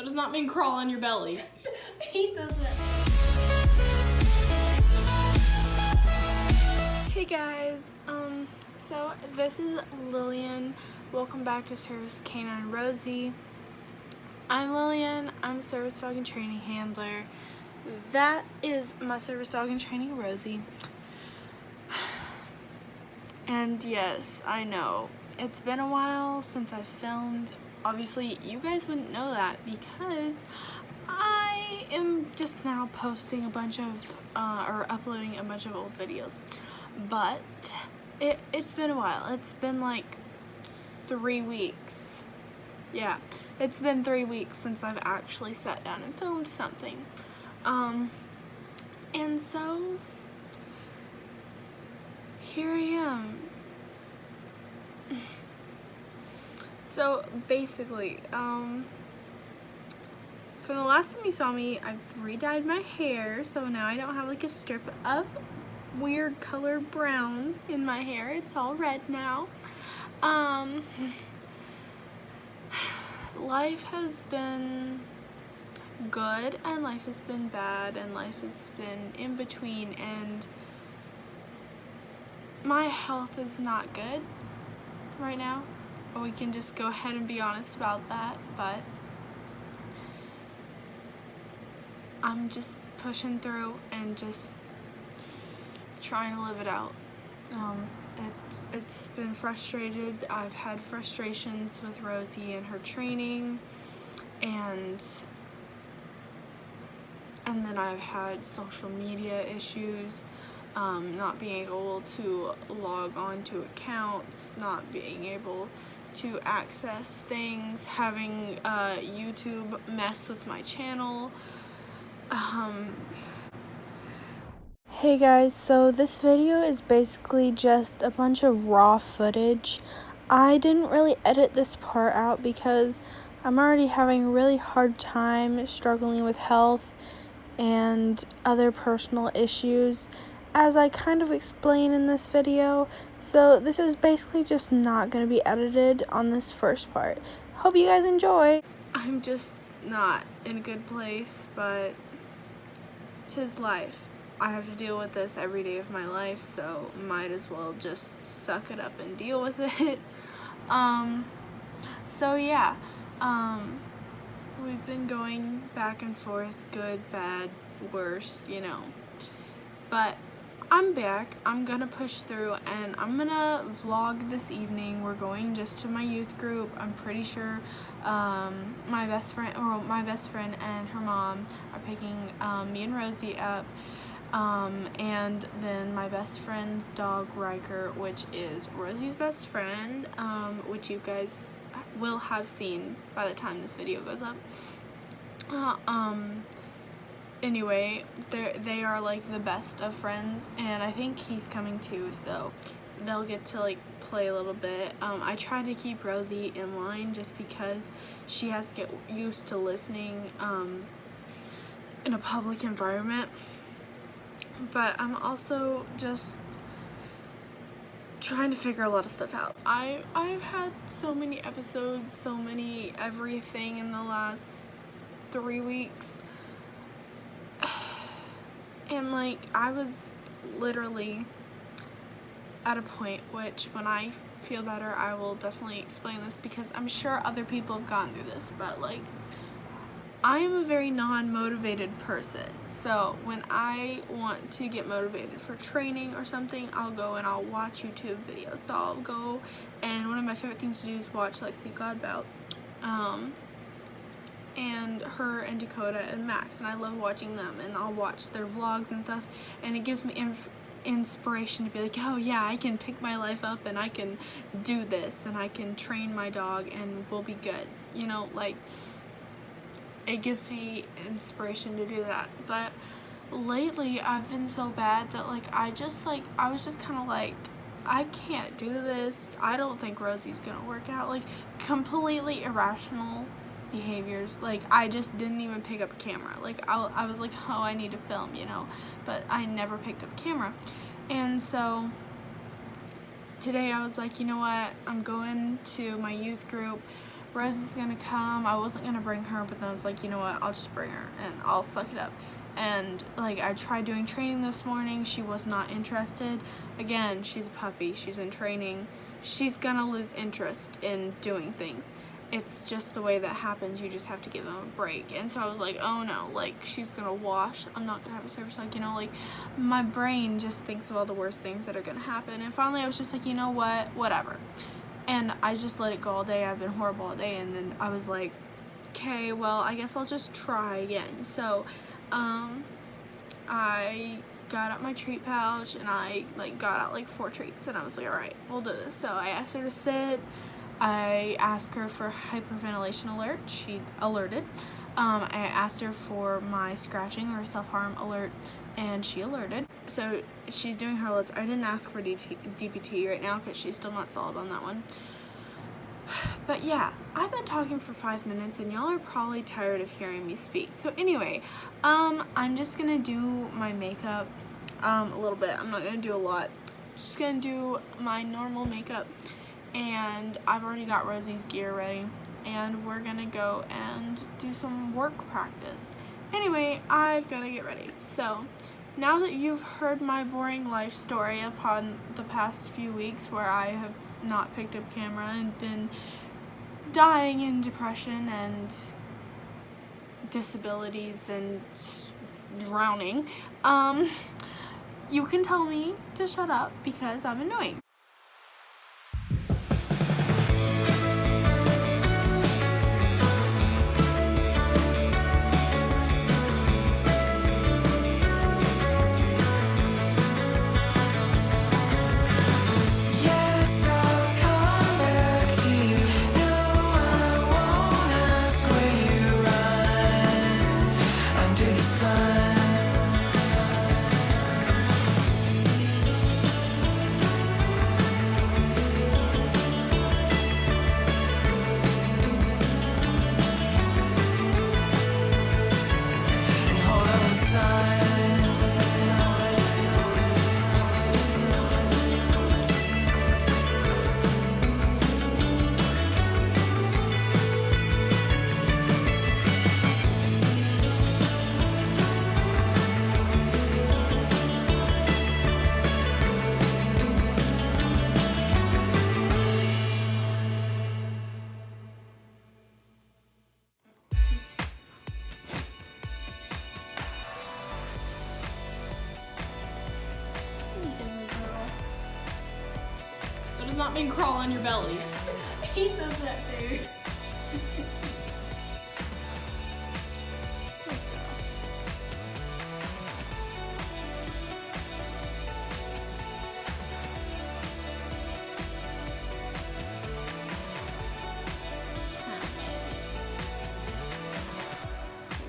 That does not mean crawl on your belly. He doesn't. Hey guys, so this is Lillian. Welcome back to Service Canine Rosie. I'm Lillian. I'm a service dog and training handler. That is my service dog and training Rosie. And yes, I know it's been a while since I've filmed. Obviously, you guys wouldn't know that because I am just now posting a bunch of, or uploading a bunch of old videos. But it's been a while. It's been like 3 weeks. Yeah, it's been 3 weeks since I've actually sat down and filmed something. And so here I am. So basically, for the last time you saw me, I've re-dyed my hair, so now I don't have like a strip of weird color brown in my hair. It's all red now. Life has been good and life has been bad and life has been in between, and my health is not good right now. We can just go ahead and be honest about that, but I'm just pushing through and just trying to live it out. It's been frustrated. I've had frustrations with Rosie and her training, and then I've had social media issues, not being able to log on to accounts, not being able to access things, having YouTube mess with my channel. Hey guys, so this video is basically just a bunch of raw footage. I didn't really edit this part out because I'm already having a really hard time struggling with health and other personal issues, as I kind of explain in this video. So this is basically just not going to be edited on this first part. Hope you guys enjoy. I'm just not in a good place, but 'tis life. I have to deal with this every day of my life, so might as well just suck it up and deal with it. So yeah, we've been going back and forth, good, bad, worse, you know. But I'm back. I'm gonna push through, and I'm gonna vlog this evening. We're going just to my youth group. I'm pretty sure my best friend and her mom are picking me and Rosie up. And then my best friend's dog, Riker, which is Rosie's best friend, which you guys will have seen by the time this video goes up. Anyway, they are like the best of friends, and I think he's coming too, so they'll get to like play a little bit. I try to keep Rosie in line just because she has to get used to listening in a public environment. But I'm also just trying to figure a lot of stuff out. I've had so many episodes, so many everything in the last 3 weeks. And like, I was literally at a point which, when I feel better, I will definitely explain this, because I'm sure other people have gone through this, but like, I am a very non-motivated person. So when I want to get motivated for training or something, I'll go and I'll watch YouTube videos. So I'll go, and one of my favorite things to do is watch Lexi Godbout. And her and Dakota and Max, and I love watching them, and I'll watch their vlogs and stuff, and it gives me inspiration to be like, oh yeah, I can pick my life up and I can do this and I can train my dog and we'll be good, you know, like, it gives me inspiration to do that. But lately I've been so bad that like, I was just kind of like, I can't do this, I don't think Rosie's gonna work out, like, completely irrational behaviors. Like, I just didn't even pick up a camera. Like, I was like, oh, I need to film, you know, but I never picked up a camera. And so today I was like, you know what, I'm going to my youth group. Rosie's gonna come. I wasn't gonna bring her, but then I was like, you know what, I'll just bring her and I'll suck it up. And like, I tried doing training this morning. She was not interested. Again, she's a puppy, she's in training. She's gonna lose interest in doing things. It's just the way that happens. You just have to give them a break. And so I was like, oh no, like, she's gonna wash. I'm not gonna have a service. Like, you know, like, my brain just thinks of all the worst things that are gonna happen. And finally I was just like, you know what, whatever. And I just let it go all day. I've been horrible all day. And then I was like, okay, well, I guess I'll just try again. So I got out my treat pouch and I like got out like 4 treats, and I was like, all right, we'll do this. So I asked her to sit. I asked her for hyperventilation alert. She alerted. I asked her for my scratching or self-harm alert, and she alerted. So she's doing her alerts. I didn't ask for DPT right now because she's still not solid on that one. But yeah, I've been talking for 5 minutes and y'all are probably tired of hearing me speak. So anyway, I'm just gonna do my makeup a little bit. I'm not gonna do a lot. Just gonna do my normal makeup, and I've already got Rosie's gear ready, and we're gonna go and do some work practice. Anyway, I've gotta get ready. So now that you've heard my boring life story upon the past few weeks where I have not picked up camera and been dying in depression and disabilities and drowning, you can tell me to shut up because I'm annoying. That does not mean crawl on your belly. He does that too.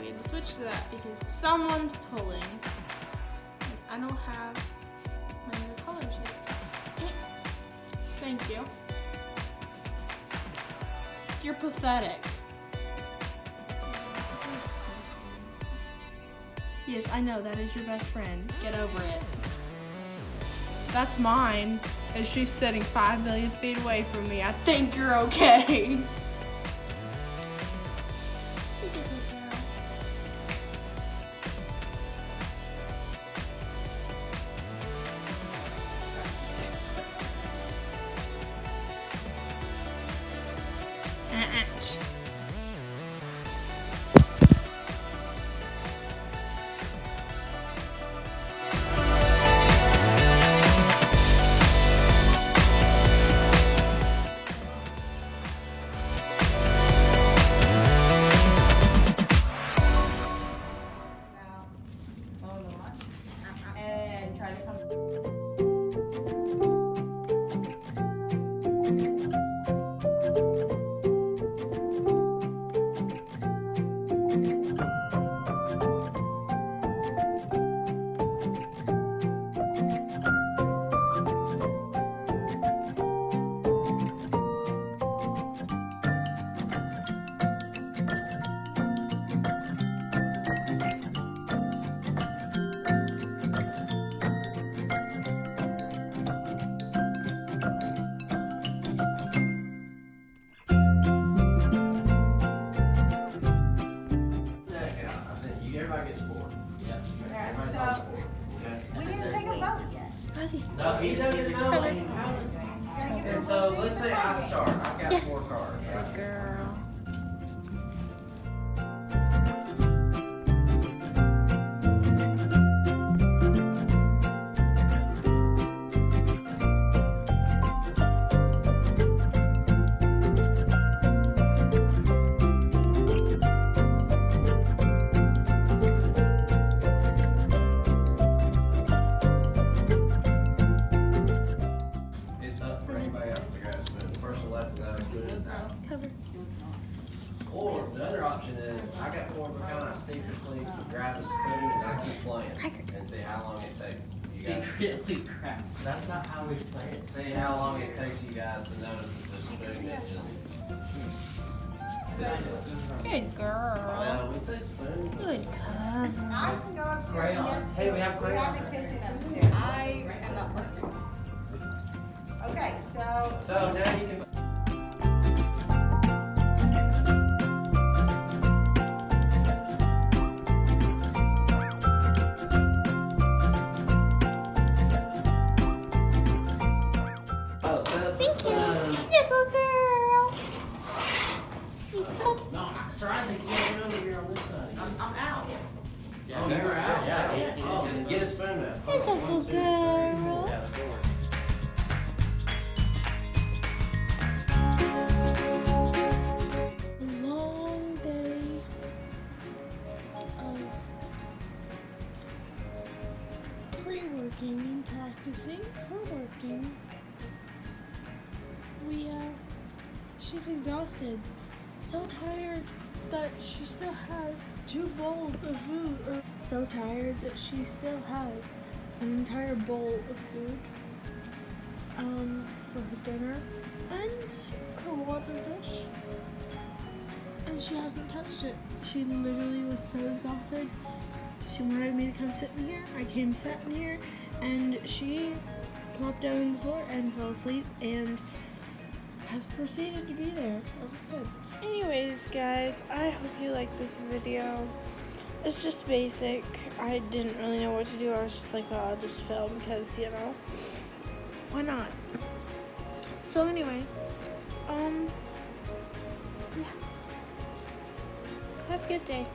We had to switch to that because someone's pulling. I don't have my new colors yet. So. Thank you. You're pathetic. Yes, I know, that is your best friend. Get over it. That's mine, and she's sitting 5 million feet away from me. I think you're okay. No, he doesn't know. And so let's say I start. I've got Yes. 4 cards. Right? Good girl. It's up for anybody else to grab a spoon. The person left without a spoon is out. Cover. Or the other option is I got 4 kind of secretly grab a spoon and I keep playing and see how long it takes. You guys, Secretly crap. That's not how we play it. see how long it takes you guys to notice that the spoon is just. Good girl. Well, we say spoon. Good cover. I can go upstairs and Crayons. get Hey, we have We have crayons. the kitchen upstairs. I am not working. Okay, so. So now you can. Oh, set up the Thank you. spoon. He's a good girl. He's puts. No, Sir Isaac, you gotta over here on this side. I'm out. Oh, they're out? Yeah. Oh, then get a spoon out. He's a good girl. Long day of pre-working and practicing for working. She's exhausted, so tired that she still has 2 bowls of food, or so tired that she still has an entire bowl of food for her dinner and her water dish, and she hasn't touched it. She literally was so exhausted. She wanted me to come sit in here. I came, sat in here, and she plopped down on the floor and fell asleep and has proceeded to be there ever since. Anyways, guys, I hope you liked this video. It's just basic. I didn't really know what to do. I was just like, well, I'll just film because, you know, why not? So anyway, yeah. Have a good day.